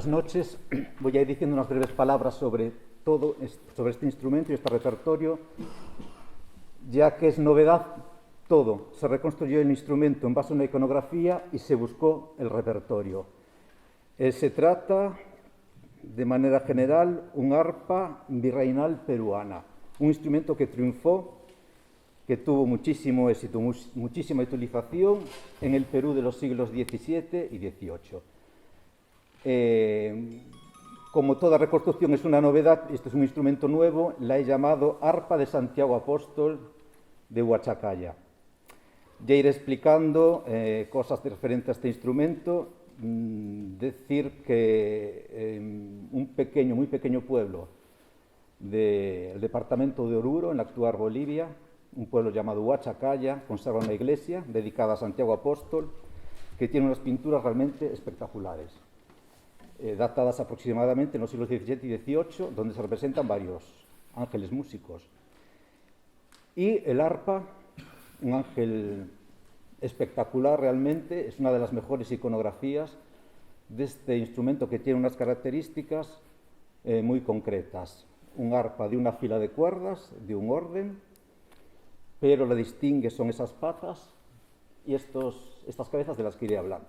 buenas noches. Voy a ir diciendo unas breves palabras sobre este instrumento y este repertorio, ya que es novedad todo. Se reconstruyó el instrumento en base a una iconografía y se buscó el repertorio. Se trata, de manera general, un arpa virreinal peruana, un instrumento que triunfó, que tuvo muchísimo éxito, muchísima utilización en el Perú de los siglos XVII y XVIII. Como toda reconstrucción es una novedad, este es un instrumento nuevo, la he llamado Arpa de Santiago Apóstol de Huachacalla. Ya iré explicando cosas referentes a este instrumento. Decir que un muy pequeño pueblo del departamento de Oruro, en la actual Bolivia, un pueblo llamado Huachacalla, conserva una iglesia dedicada a Santiago Apóstol, que tiene unas pinturas realmente espectaculares, datadas aproximadamente en los siglos XVII y XVIII, donde se representan varios ángeles músicos. Y el arpa, un ángel espectacular realmente, es una de las mejores iconografías de este instrumento, que tiene unas características muy concretas. Un arpa de una fila de cuerdas, de un orden, pero lo distingue son esas patas y estas cabezas de las que iré hablando.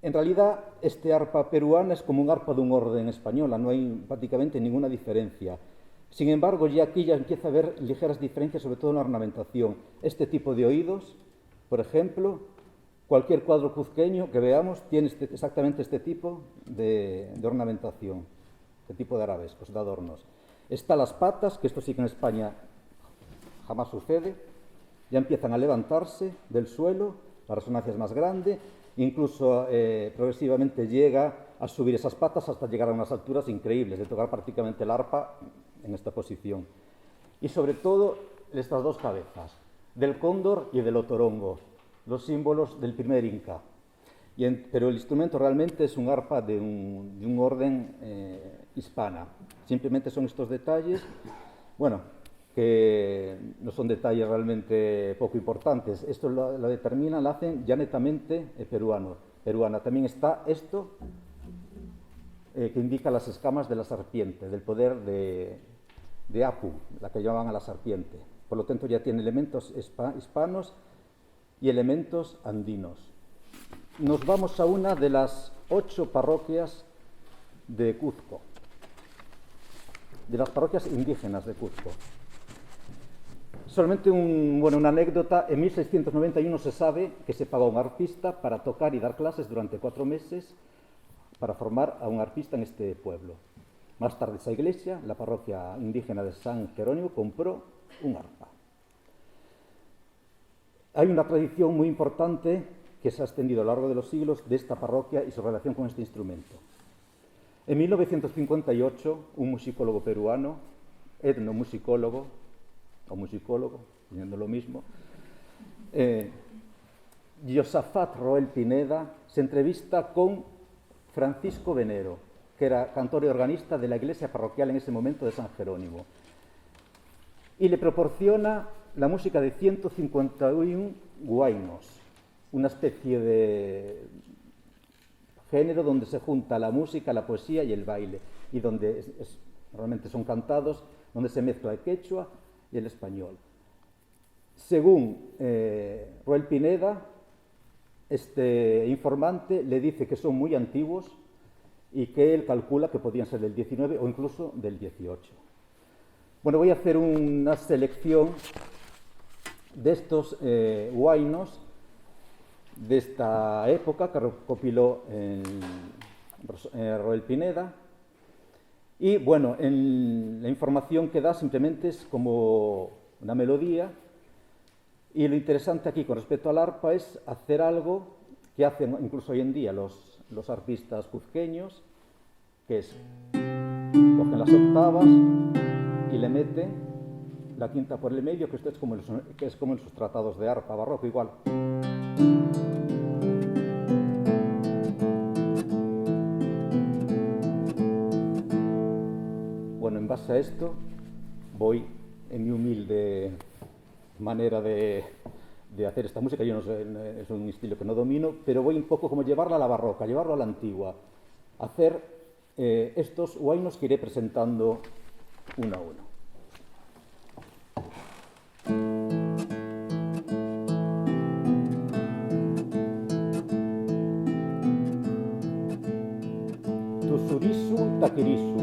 En realidad, este arpa peruana es como un arpa de un orden española, no hay prácticamente ninguna diferencia. Sin embargo, ya aquí ya empieza a haber ligeras diferencias, sobre todo en la ornamentación. Este tipo de oídos, por ejemplo, cualquier cuadro cuzqueño que veamos tiene exactamente este tipo de ornamentación, este tipo de arabescos, de adornos. Están las patas, que esto sí que en España jamás sucede, ya empiezan a levantarse del suelo, la resonancia es más grande, incluso progresivamente llega a subir esas patas hasta llegar a unas alturas increíbles, de tocar prácticamente el arpa en esta posición. Y sobre todo estas dos cabezas, del cóndor y del otorongo, los símbolos del primer Inca. Pero el instrumento realmente es un arpa de un orden hispana. Simplemente son estos detalles, bueno, que no son detalles realmente poco importantes. Esto lo determinan, lo hacen ya netamente peruana. También está esto que indica las escamas de la serpiente, del poder de Apu, la que llamaban a la serpiente. Por lo tanto, ya tiene elementos hispanos y elementos andinos. Nos vamos a una de las 8 parroquias de Cuzco, de las parroquias indígenas de Cuzco. Solamente una anécdota, en 1691 se sabe que se pagó a un arpista para tocar y dar clases durante 4 meses para formar a un arpista en este pueblo. Más tarde esa iglesia, la parroquia indígena de San Jerónimo, compró un arpa. Hay una tradición muy importante que se ha extendido a lo largo de los siglos de esta parroquia y su relación con este instrumento. En 1958, un musicólogo peruano, etnomusicólogo, o musicólogo, diciendo lo mismo, Josafat Roel Pineda, se entrevista con Francisco Venero, que era cantor y organista de la iglesia parroquial en ese momento de San Jerónimo, y le proporciona la música de 151 huaynos, una especie de género donde se junta la música, la poesía y el baile, y donde realmente son cantados, donde se mezcla el quechua y el español. Según Roel Pineda, este informante le dice que son muy antiguos y que él calcula que podían ser del 19 o incluso del 18. Bueno, voy a hacer una selección de estos huaynos de esta época que recopiló Roel Pineda. Y bueno, la información que da simplemente es como una melodía, y lo interesante aquí con respecto al arpa es hacer algo que hacen incluso hoy en día los arpistas cuzqueños, que es cogen las octavas y le meten la quinta por el medio, que esto es como en sus tratados de arpa barroco igual. Bueno, en base a esto voy en mi humilde manera de hacer esta música. Yo no sé, es un estilo que no domino, pero voy un poco como llevarla a la barroca, llevarlo a la antigua, hacer estos huaynos que iré presentando uno a uno. Tusurisu takirisu.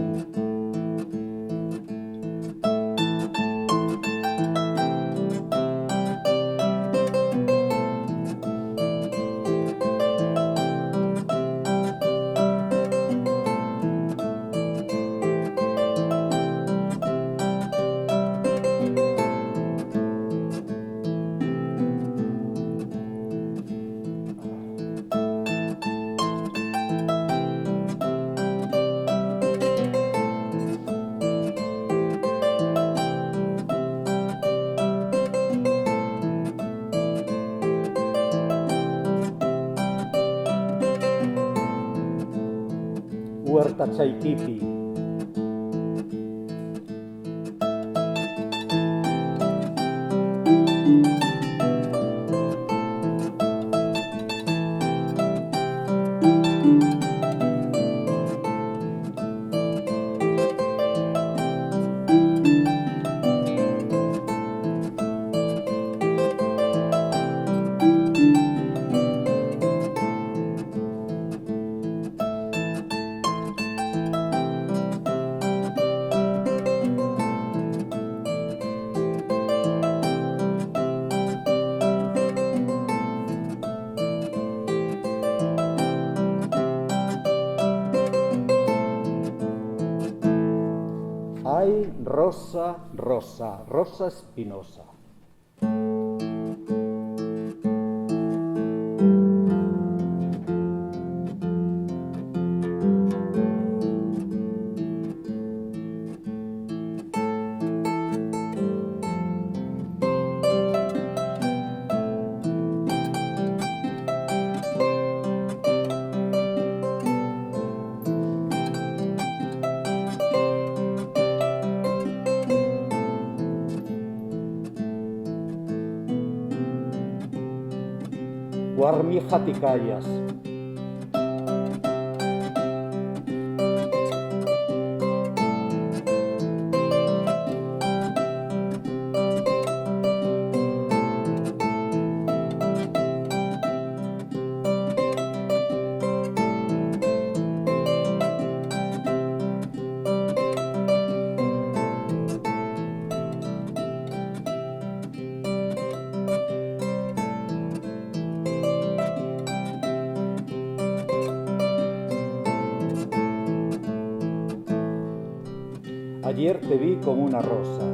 Huerta Chayquipi. Rosa, rosa, rosa espinosa. Guarmi jaticayas. Ayer te vi como una rosa.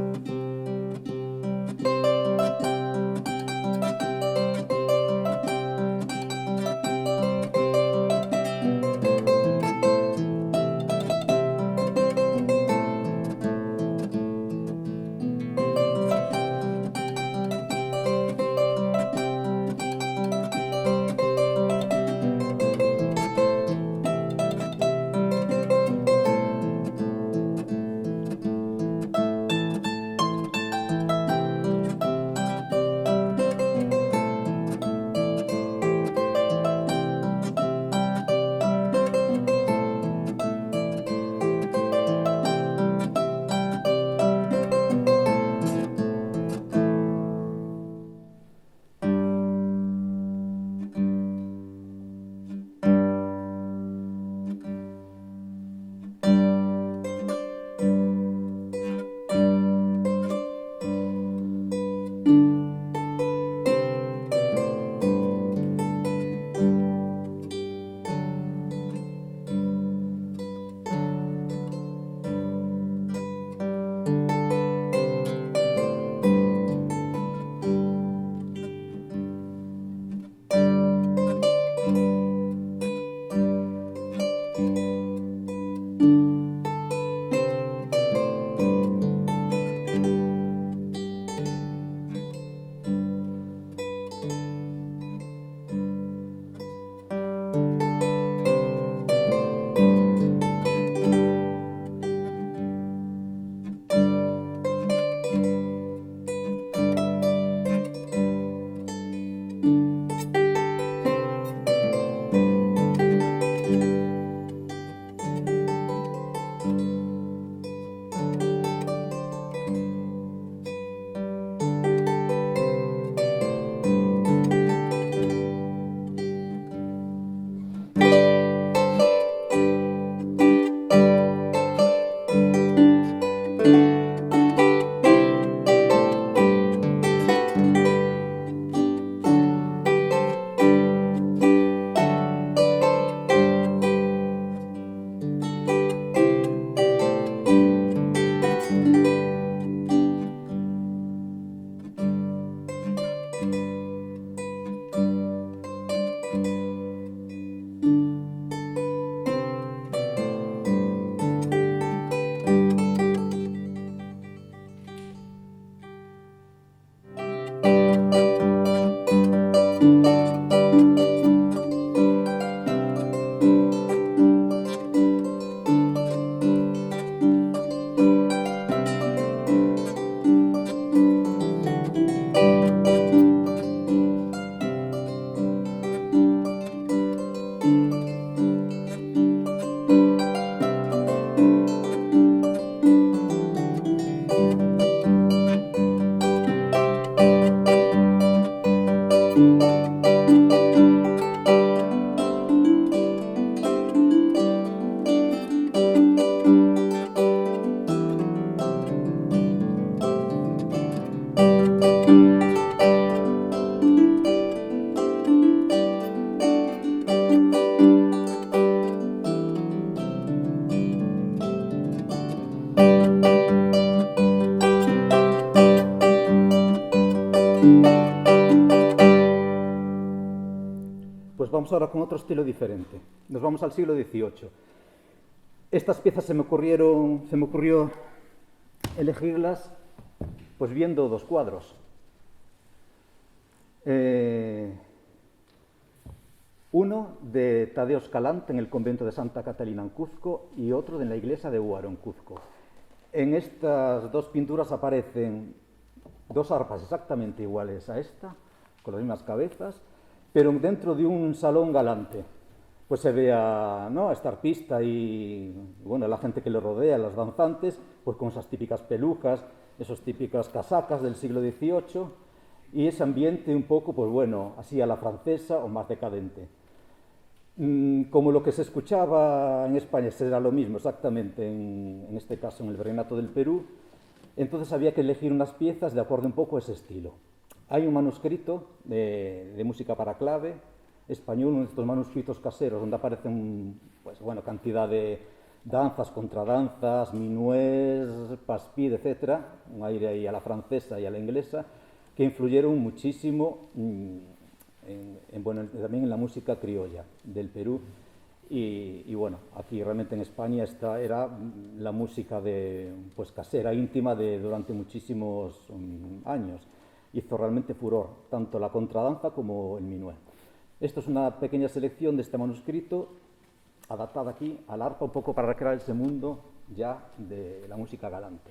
vamos ahora con otro estilo diferente. Nos vamos al siglo XVIII. Estas piezas se me ocurrió elegirlas pues viendo dos cuadros. Uno de Tadeo Escalante en el convento de Santa Catalina en Cuzco y otro en la iglesia de Huaro en Cuzco. En estas dos pinturas aparecen dos arpas exactamente iguales a esta, con las mismas cabezas, pero dentro de un salón galante. Pues se ve ¿no?, a esta arpista y bueno, la gente que le rodea, los danzantes, pues con esas típicas pelucas, esas típicas casacas del siglo XVIII, y ese ambiente un poco, pues bueno, así a la francesa o más decadente. Como lo que se escuchaba en España será lo mismo exactamente, en este caso en el Virreinato del Perú, entonces había que elegir unas piezas de acuerdo un poco a ese estilo. Hay un manuscrito de música para clave español, uno de estos manuscritos caseros, donde aparecen pues, bueno, cantidad de danzas, contradanzas, minués, paspid, etc., un aire ahí a la francesa y a la inglesa, que influyeron muchísimo bueno, también en la música criolla del Perú. Y bueno, aquí realmente en España esta era la música pues, casera, íntima, durante muchísimos años. Hizo realmente furor, tanto la contradanza como el minué. Esto es una pequeña selección de este manuscrito, adaptada aquí al arpa, un poco para recrear ese mundo ya de la música galante.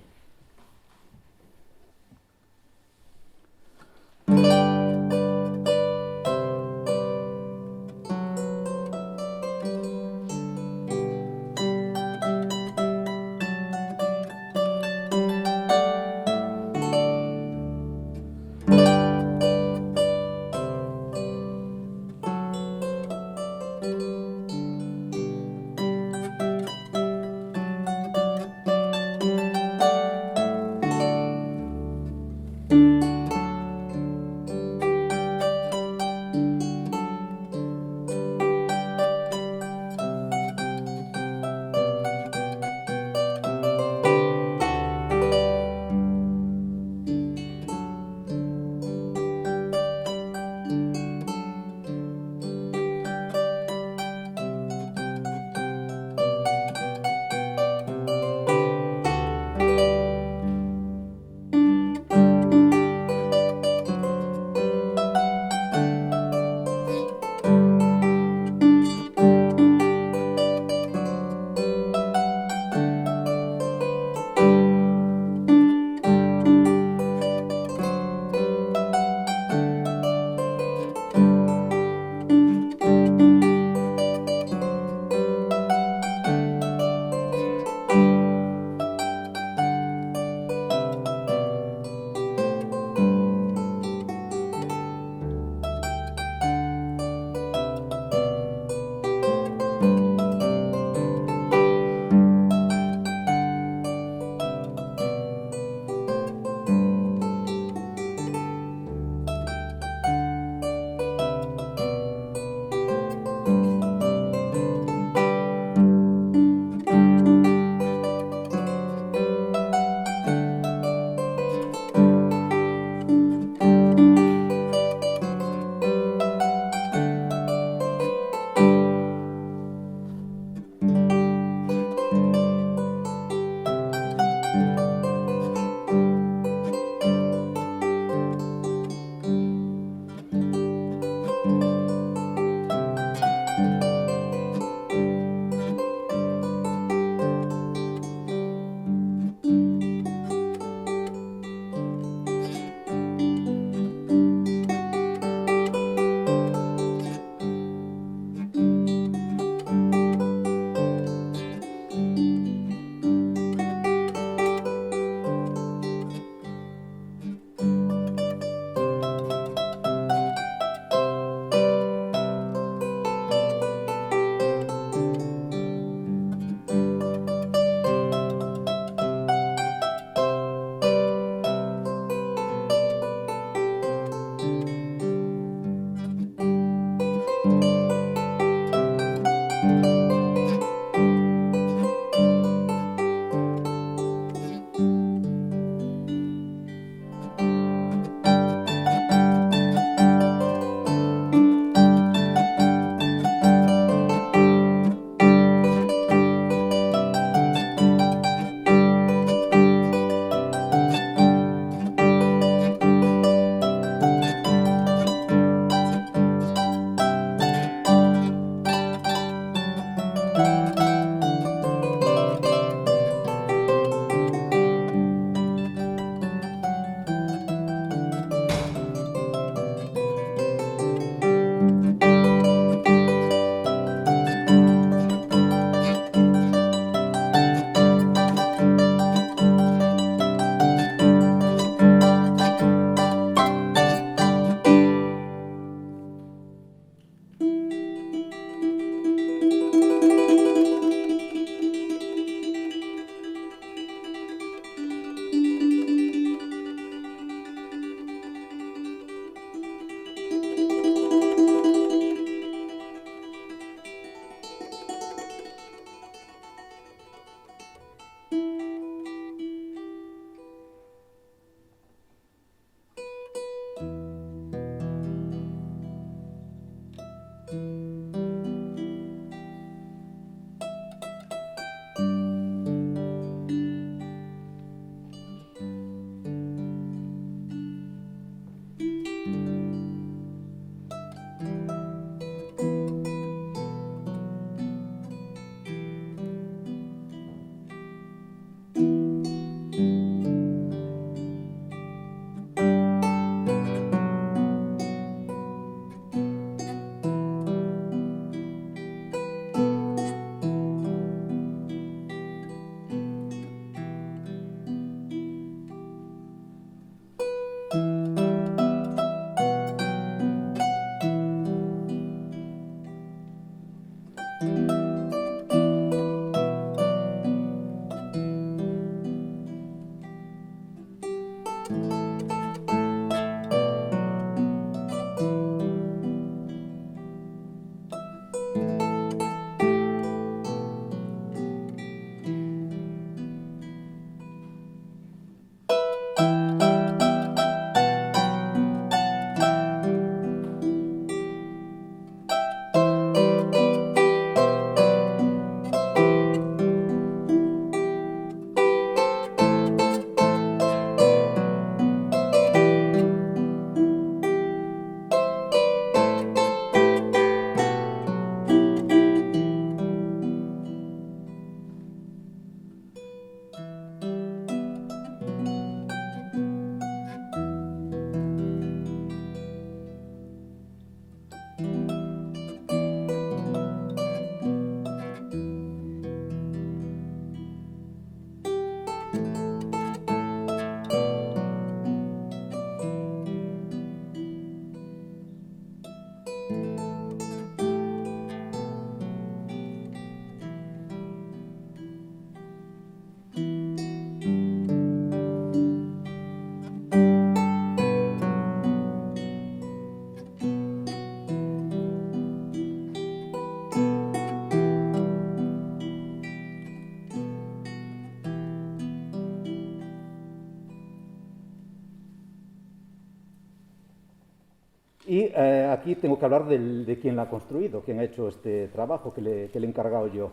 Y aquí tengo que hablar de quién la ha construido, quién ha hecho este trabajo que le he encargado yo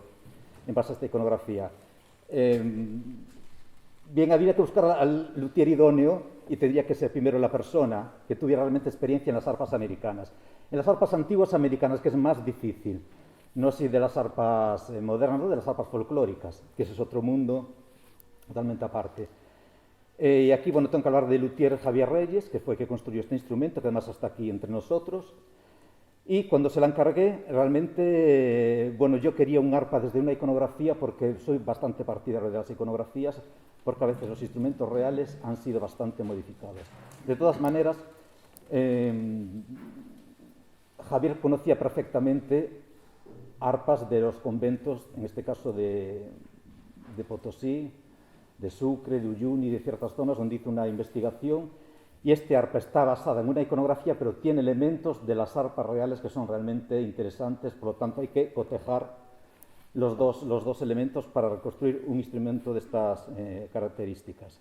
en base a esta iconografía. Bien, había que buscar al luthier idóneo y tendría que ser primero la persona que tuviera realmente experiencia en las arpas americanas. En las arpas antiguas americanas, que es más difícil, no así de las arpas modernas, no de las arpas folclóricas, que ese es otro mundo totalmente aparte. Y aquí, bueno, tengo que hablar del luthier Javier Reyes, que fue el que construyó este instrumento, que además está aquí entre nosotros. Y cuando se la encargué, realmente, bueno, yo quería un arpa desde una iconografía, porque soy bastante partidario de las iconografías, porque a veces los instrumentos reales han sido bastante modificados. De todas maneras, Javier conocía perfectamente arpas de los conventos, en este caso de Potosí, de Sucre, de Uyuni, de ciertas zonas donde hizo una investigación, y este arpa está basada en una iconografía, pero tiene elementos de las arpas reales que son realmente interesantes, por lo tanto hay que cotejar los dos elementos para reconstruir un instrumento de estas características.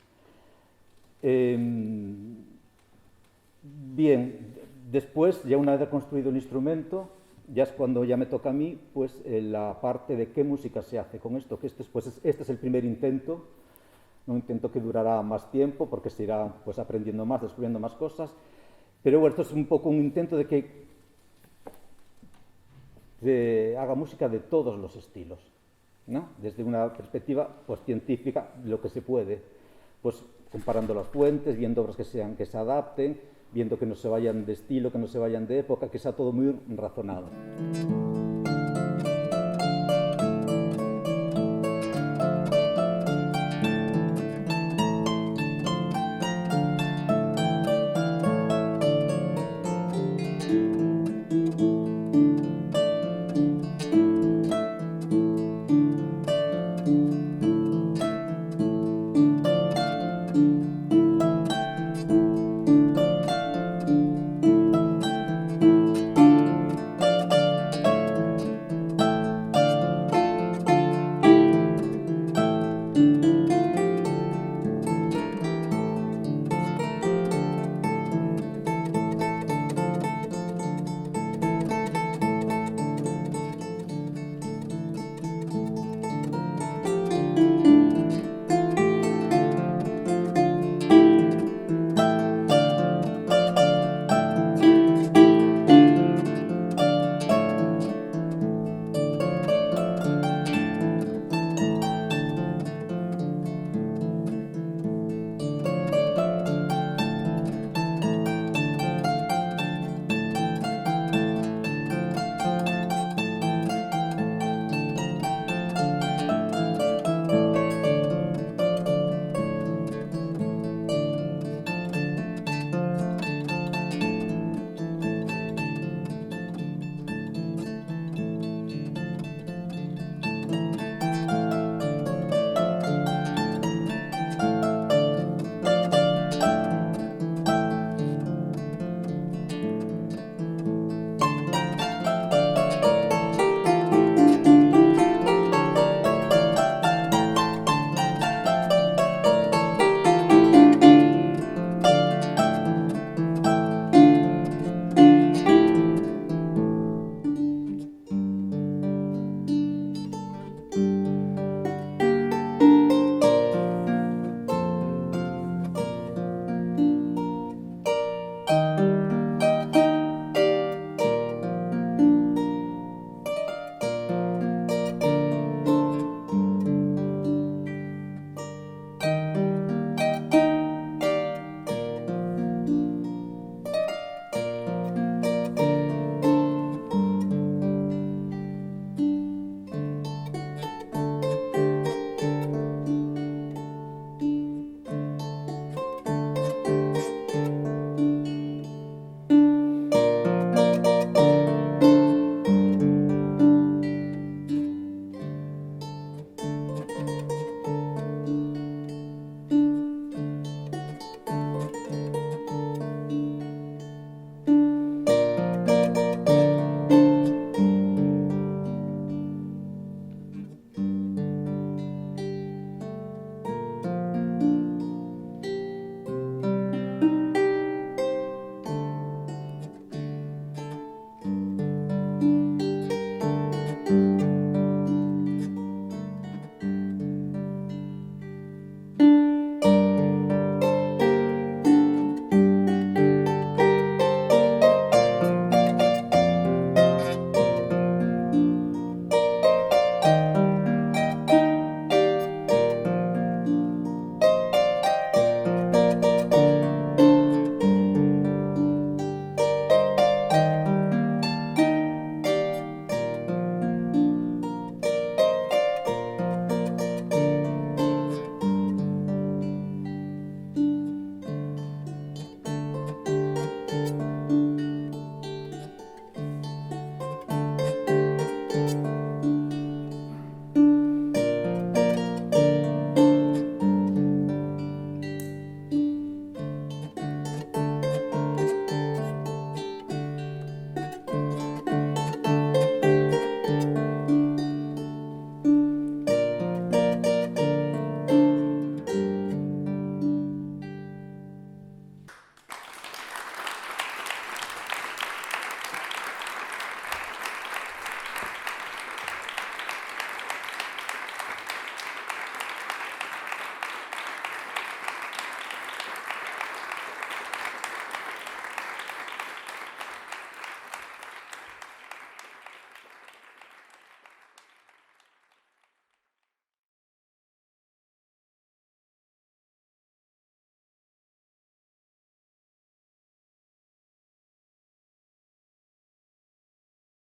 Bien, después, ya una vez construido el instrumento, ya es cuando ya me toca a mí, pues la parte de qué música se hace con esto, que este es el primer intento, un intento que durará más tiempo porque se irá pues, aprendiendo más, descubriendo más cosas, pero bueno, esto es un poco un intento de que haga música de todos los estilos, ¿no? Desde una perspectiva pues, científica, lo que se puede, pues comparando las fuentes, viendo obras que se adapten, viendo que no se vayan de estilo, que no se vayan de época, que sea todo muy razonado.